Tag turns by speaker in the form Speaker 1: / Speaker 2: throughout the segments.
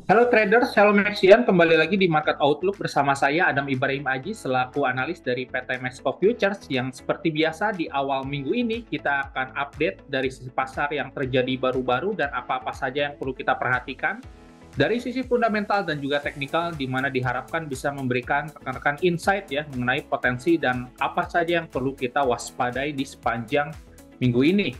Speaker 1: Halo traders, halo Maxian, kembali lagi di Market Outlook bersama saya Adam Ibrahim Aji selaku analis dari PT Mesco Futures yang seperti biasa di awal minggu ini kita akan update dari sisi pasar yang terjadi baru-baru dan apa-apa saja yang perlu kita perhatikan dari sisi fundamental dan juga teknikal di mana diharapkan bisa memberikan rekan-rekan insight ya mengenai potensi dan apa saja yang perlu kita waspadai di sepanjang minggu ini.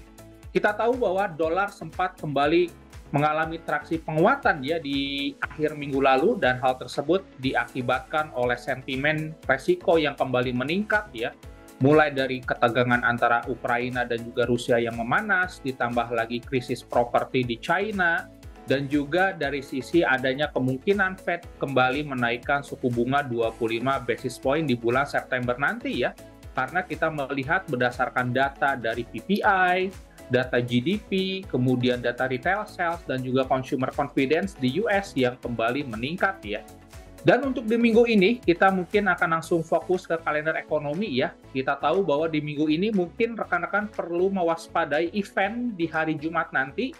Speaker 1: Kita tahu bahwa dolar sempat kembali mengalami traksi penguatan ya di akhir minggu lalu dan hal tersebut diakibatkan oleh sentimen resiko yang kembali meningkat ya, mulai dari ketegangan antara Ukraina dan juga Rusia yang memanas, ditambah lagi krisis properti di China, dan juga dari sisi adanya kemungkinan Fed kembali menaikkan suku bunga 25 basis point di bulan September nanti ya, karena kita melihat berdasarkan data dari PPI, data GDP, kemudian data retail sales, dan juga consumer confidence di US yang kembali meningkat ya. Dan untuk di minggu ini, kita mungkin akan langsung fokus ke kalender ekonomi ya. Kita tahu bahwa di minggu ini mungkin rekan-rekan perlu mewaspadai event di hari Jumat nanti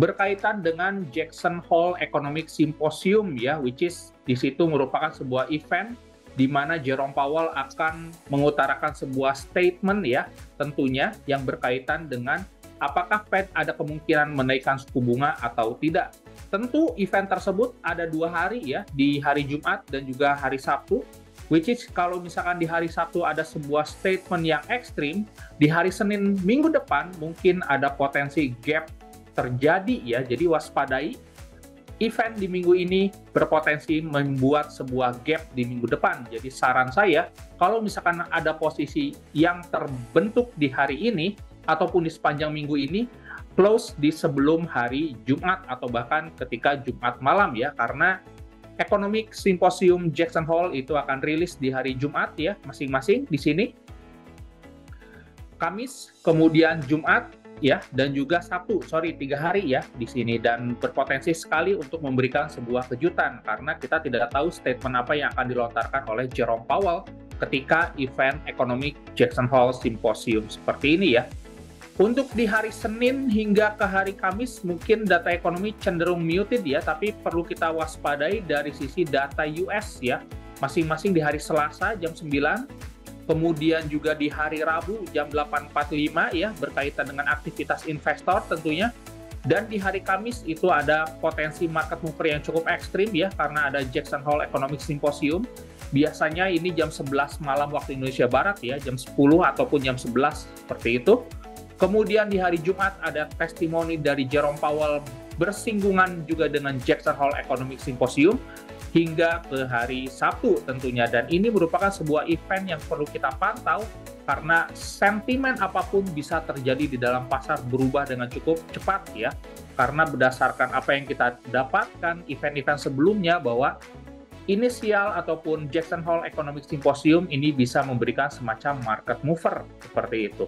Speaker 1: berkaitan dengan Jackson Hole Economic Symposium ya, which is di situ merupakan sebuah event di mana Jerome Powell akan mengutarakan sebuah statement ya, tentunya yang berkaitan dengan apakah Fed ada kemungkinan menaikkan suku bunga atau tidak. Tentu event tersebut ada 2 hari ya, di hari Jumat dan juga hari Sabtu, which is kalau misalkan di hari Sabtu ada sebuah statement yang ekstrim, di hari Senin minggu depan mungkin ada potensi gap terjadi ya, jadi waspadai. Event di minggu ini berpotensi membuat sebuah gap di minggu depan. Jadi saran saya, kalau misalkan ada posisi yang terbentuk di hari ini, ataupun di sepanjang minggu ini, close di sebelum hari Jumat atau bahkan ketika Jumat malam ya, karena Economic Symposium Jackson Hole itu akan rilis di hari Jumat ya, masing-masing di sini. Kamis, kemudian Jumat ya, dan juga Sabtu, 3 hari ya di sini, dan berpotensi sekali untuk memberikan sebuah kejutan karena kita tidak tahu statement apa yang akan dilontarkan oleh Jerome Powell ketika event Economic Jackson Hole Symposium seperti ini ya. Untuk di hari Senin hingga ke hari Kamis mungkin data ekonomi cenderung muted ya, tapi perlu kita waspadai dari sisi data US ya, masing-masing di hari Selasa jam 9, kemudian juga di hari Rabu jam 8.45 ya, berkaitan dengan aktivitas investor tentunya, dan di hari Kamis itu ada potensi market mover yang cukup ekstrim ya, karena ada Jackson Hole Economic Symposium. Biasanya ini jam 11 malam waktu Indonesia Barat ya, jam 10 ataupun jam 11 seperti itu. Kemudian di hari Jumat ada testimoni dari Jerome Powell bersinggungan juga dengan Jackson Hole Economic Symposium hingga ke hari Sabtu tentunya. Dan ini merupakan sebuah event yang perlu kita pantau karena sentimen apapun bisa terjadi di dalam pasar berubah dengan cukup cepat ya. Karena berdasarkan apa yang kita dapatkan event-event sebelumnya bahwa inisial ataupun Jackson Hole Economic Symposium ini bisa memberikan semacam market mover seperti itu.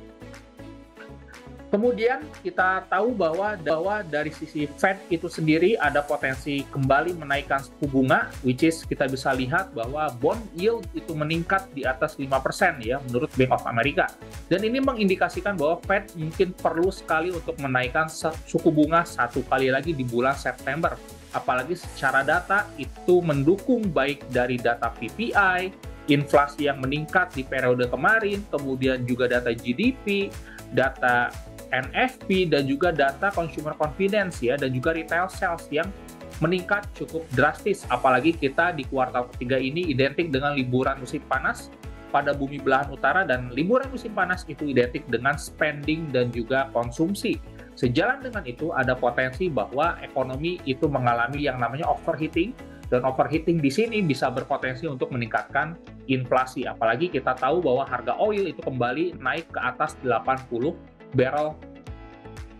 Speaker 1: Kemudian kita tahu bahwa dari sisi Fed itu sendiri ada potensi kembali menaikkan suku bunga, which is kita bisa lihat bahwa bond yield itu meningkat di atas 5% ya menurut Bank of America. Dan ini mengindikasikan bahwa Fed mungkin perlu sekali untuk menaikkan suku bunga 1 kali lagi di bulan September. Apalagi secara data itu mendukung baik dari data PPI, inflasi yang meningkat di periode kemarin, kemudian juga data GDP, data NFP, dan juga data consumer confidence ya, dan juga retail sales yang meningkat cukup drastis. Apalagi kita di kuartal ketiga ini identik dengan liburan musim panas pada bumi belahan utara, dan liburan musim panas itu identik dengan spending dan juga konsumsi. Sejalan dengan itu ada potensi bahwa ekonomi itu mengalami yang namanya overheating, dan overheating di sini bisa berpotensi untuk meningkatkan inflasi. Apalagi kita tahu bahwa harga oil itu kembali naik ke atas 80 barrel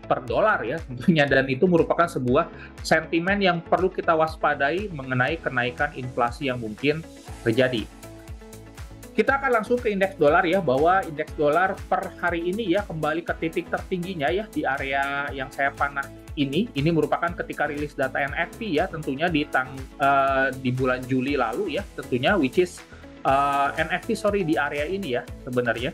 Speaker 1: per dolar ya tentunya, dan itu merupakan sebuah sentimen yang perlu kita waspadai mengenai kenaikan inflasi yang mungkin terjadi. Kita akan langsung ke indeks dolar ya, bahwa indeks dolar per hari ini ya kembali ke titik tertingginya ya di area yang saya panah ini merupakan ketika rilis data NFP ya, tentunya di bulan Juli lalu ya tentunya, which is NFP di area ini ya sebenarnya.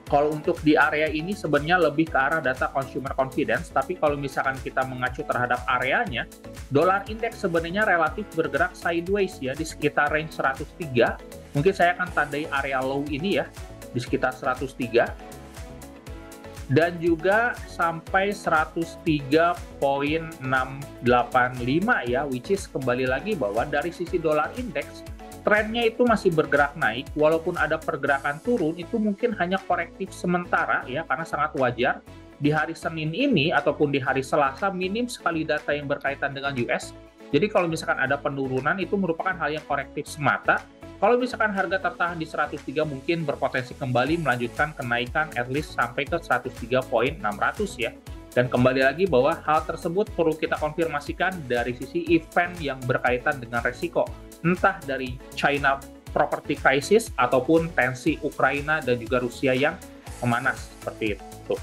Speaker 1: Kalau untuk di area ini sebenarnya lebih ke arah data consumer confidence, tapi kalau misalkan kita mengacu terhadap areanya, dolar indeks sebenarnya relatif bergerak sideways ya di sekitar range 103. Mungkin saya akan tandai area low ini ya di sekitar 103 dan juga sampai 103.685 ya, which is kembali lagi bahwa dari sisi dolar indeks trennya itu masih bergerak naik, walaupun ada pergerakan turun, itu mungkin hanya korektif sementara ya, karena sangat wajar di hari Senin ini ataupun di hari Selasa minim sekali data yang berkaitan dengan US. Jadi kalau misalkan ada penurunan itu merupakan hal yang korektif semata. Kalau misalkan harga tertahan di 103 mungkin berpotensi kembali melanjutkan kenaikan at least sampai ke 103.600 ya. Dan kembali lagi bahwa hal tersebut perlu kita konfirmasikan dari sisi event yang berkaitan dengan resiko. Entah dari China property crisis ataupun tensi Ukraina dan juga Rusia yang memanas seperti itu.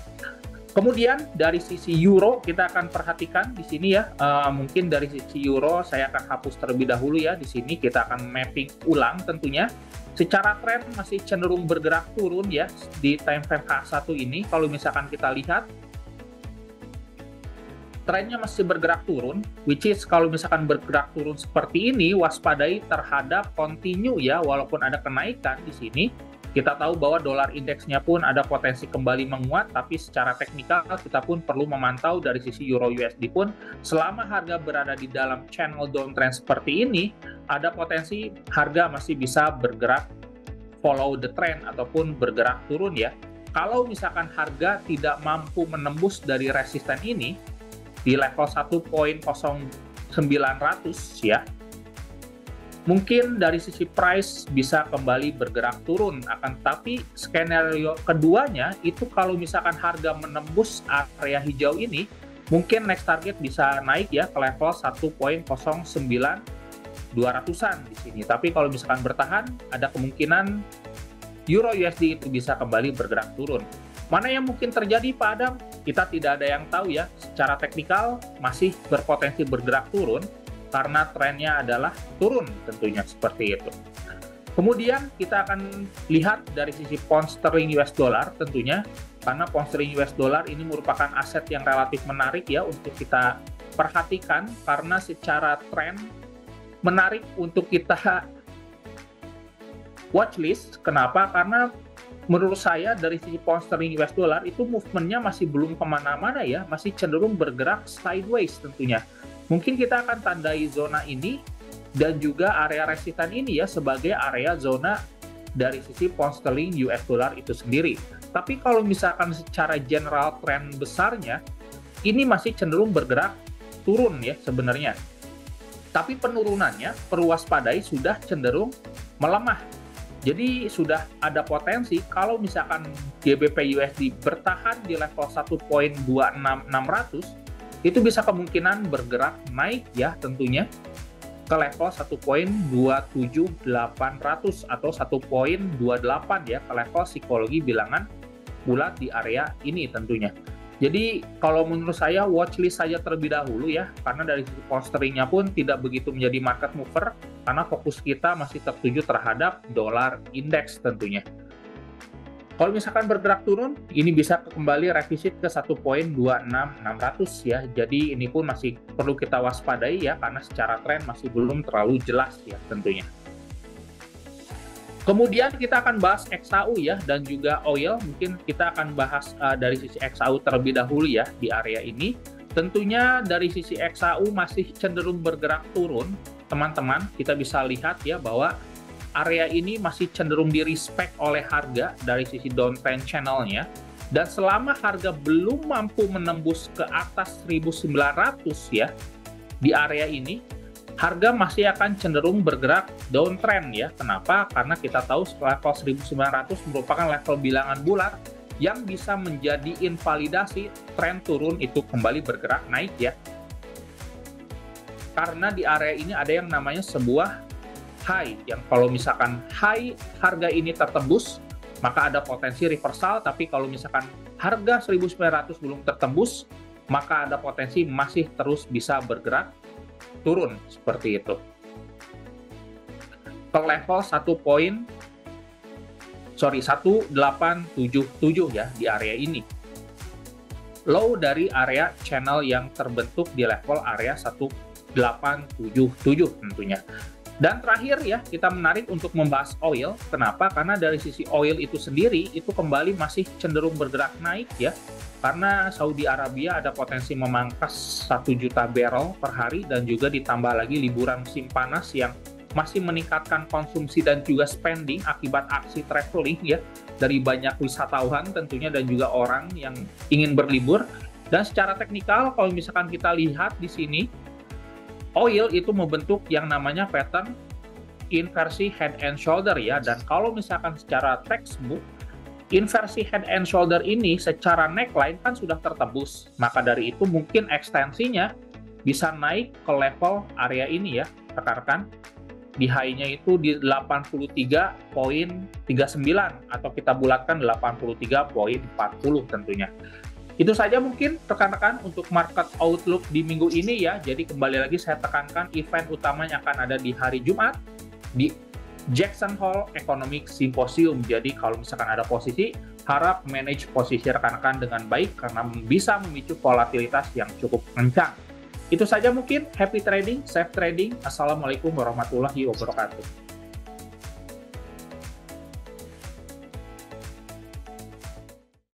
Speaker 1: Kemudian dari sisi euro kita akan perhatikan di sini ya, mungkin dari sisi euro saya akan hapus terlebih dahulu ya. Di sini kita akan mapping ulang tentunya. Secara tren masih cenderung bergerak turun ya di time frame H1 ini. Kalau misalkan kita lihat trennya masih bergerak turun, which is kalau misalkan bergerak turun seperti ini, waspadai terhadap continue ya, walaupun ada kenaikan di sini. Kita tahu bahwa dolar indeksnya pun ada potensi kembali menguat, tapi secara teknikal kita pun perlu memantau dari sisi Euro USD pun, selama harga berada di dalam channel downtrend seperti ini, ada potensi harga masih bisa bergerak follow the trend ataupun bergerak turun ya. Kalau misalkan harga tidak mampu menembus dari resisten ini, di level 1.0900 ya, mungkin dari sisi price bisa kembali bergerak turun. Akan tapi skenario keduanya itu kalau misalkan harga menembus area hijau ini, mungkin next target bisa naik ya ke level 1.09.200-an di sini. Tapi kalau misalkan bertahan, ada kemungkinan Euro USD itu bisa kembali bergerak turun. Mana yang mungkin terjadi Pak Adam? Kita tidak ada yang tahu ya. Secara teknikal masih berpotensi bergerak turun karena trennya adalah turun tentunya seperti itu. Kemudian kita akan lihat dari sisi pound sterling US dollar tentunya, karena pound sterling US dollar ini merupakan aset yang relatif menarik ya untuk kita perhatikan, karena secara tren menarik untuk kita watchlist. Kenapa? Karena menurut saya dari sisi pound sterling US dollar itu movementnya masih belum kemana-mana ya, masih cenderung bergerak sideways tentunya. Mungkin kita akan tandai zona ini dan juga area resisten ini ya sebagai area zona dari sisi pound sterling US dollar itu sendiri. Tapi kalau misalkan secara general tren besarnya, ini masih cenderung bergerak turun ya sebenarnya. Tapi penurunannya perlu waspadai sudah cenderung melemah. Jadi sudah ada potensi kalau misalkan GBP USD bertahan di level 1.26600, itu bisa kemungkinan bergerak naik ya tentunya ke level 1.27800 atau 1.28 ya, ke level psikologi bilangan bulat di area ini tentunya. Jadi kalau menurut saya watchlist saja terlebih dahulu ya, karena dari sisi pound sterlingnya pun tidak begitu menjadi market mover, karena fokus kita masih tertuju terhadap dolar indeks tentunya. Kalau misalkan bergerak turun, ini bisa kembali revisit ke 1.26600 ya. Jadi ini pun masih perlu kita waspadai ya, karena secara tren masih belum terlalu jelas ya tentunya. Kemudian kita akan bahas XAU ya, dan juga oil. Mungkin kita akan bahas dari sisi XAU terlebih dahulu ya di area ini. Tentunya dari sisi XAU masih cenderung bergerak turun, teman-teman. Kita bisa lihat ya bahwa area ini masih cenderung di-respect oleh harga dari sisi downtrend channel-nya. Dan selama harga belum mampu menembus ke atas 1900 ya di area ini, harga masih akan cenderung bergerak downtrend ya. Kenapa? Karena kita tahu level 1900 merupakan level bilangan bulat yang bisa menjadi invalidasi tren turun itu kembali bergerak naik ya. Karena di area ini ada yang namanya sebuah high, yang kalau misalkan high harga ini tertembus, maka ada potensi reversal. Tapi kalau misalkan harga 1900 belum tertembus, maka ada potensi masih terus bisa bergerak turun seperti itu ke level 1.19 1877 ya di area ini. Low dari area channel yang terbentuk di level area 1877 tentunya. Dan terakhir ya, kita menarik untuk membahas oil. Kenapa? Karena dari sisi oil itu sendiri, itu kembali masih cenderung bergerak naik ya. Karena Saudi Arabia ada potensi memangkas 1 juta barrel per hari, dan juga ditambah lagi liburan musim panas yang masih meningkatkan konsumsi dan juga spending akibat aksi traveling ya, dari banyak wisatawan tentunya dan juga orang yang ingin berlibur. Dan secara teknikal, kalau misalkan kita lihat di sini, oil itu membentuk yang namanya pattern inversi head and shoulder ya, dan kalau misalkan secara textbook, inversi head and shoulder ini secara neckline kan sudah tertebus, maka dari itu mungkin ekstensinya bisa naik ke level area ini ya, rekan-rekan. Di high-nya itu di 83.39 atau kita bulatkan 83.40 tentunya. Itu saja mungkin rekan-rekan untuk market outlook di minggu ini ya. Jadi kembali lagi saya tekankan, event utamanya akan ada di hari Jumat di Jackson Hole Economic Symposium. Jadi kalau misalkan ada posisi, harap manage posisi rekan-rekan dengan baik karena bisa memicu volatilitas yang cukup kencang. Itu saja mungkin. Happy trading, safe trading. Assalamualaikum warahmatullahi wabarakatuh.